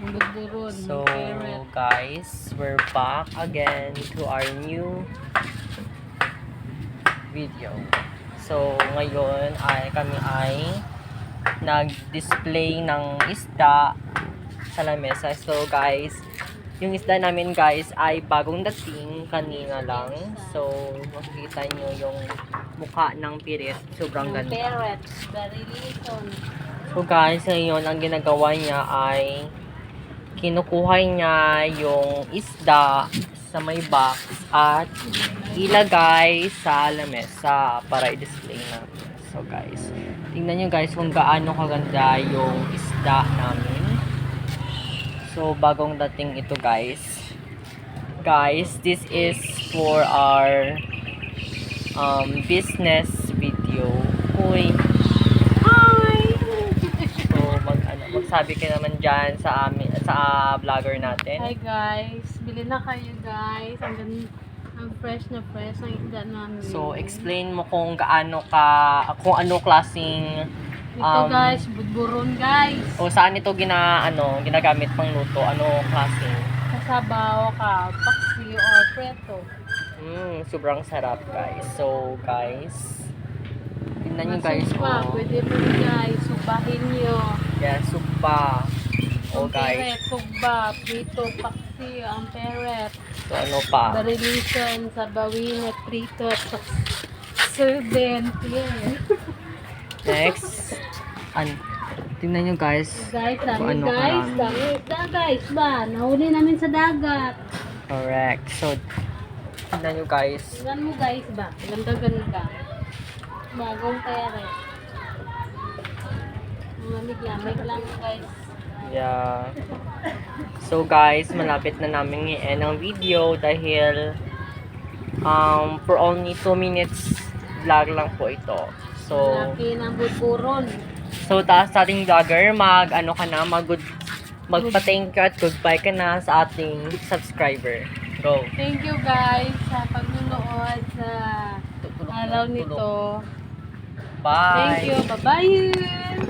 Budburod. So guys, we're back again to our new video. So ngayon kami ay nag-display ng isda sa lamesa. So guys, yung isda namin guys ay bagong dating kanina lang. So makikita nyo yung mukha ng pirit. Sobrang ganda. Parrot. Very little. So guys, ngayon ang ginagawa niya ay kinukuha niya yung isda sa may box at ilagay sa lamesa para i-display namin. So guys, tingnan nyo guys kung gaano kaganda yung isda namin. So bagong dating ito guys. Guys, this is for our business video. Uy. Magsabi ka naman dyan sa amin, sa vlogger natin. Hi guys, bili na kayo guys. Ang fresh na fresh ang isda namin. So explain mo kung ano klaseng ito guys, budburon guys. o saan ito ginagamit pang luto, ano klaseng? Kasabaw ka, paksi or preto. Sobrang sarap guys. So guys, tingnan nyo guys. Masupa, pwede mo guys, subahin nyo. Yan, supa. O guys. Peret, sugba, prito, paksi, ang peret. So ano pa? Barilisan, sabawin, at prito, at servant. Yeah. Next. Tingnan nyo guys. Guys, kung dami guys. karami. Dami isda guys ba? Nahuli namin sa dagat. Correct. So, tingnan nyo guys. Tingnan mo guys ba? Ganda-ganda. Bagong peret. Lamig-lamig lang guys. Yeah. So guys, malapit na namin i-end ang video dahil for only 2 minutes vlog lang po ito. So, Laki ng budburon. so taas sa ating vlogger, magpa-thank you at goodbye ka na sa ating subscriber. Go. Thank you guys sa pagnunood sa araw nito. Bye. Thank you. Bye-bye.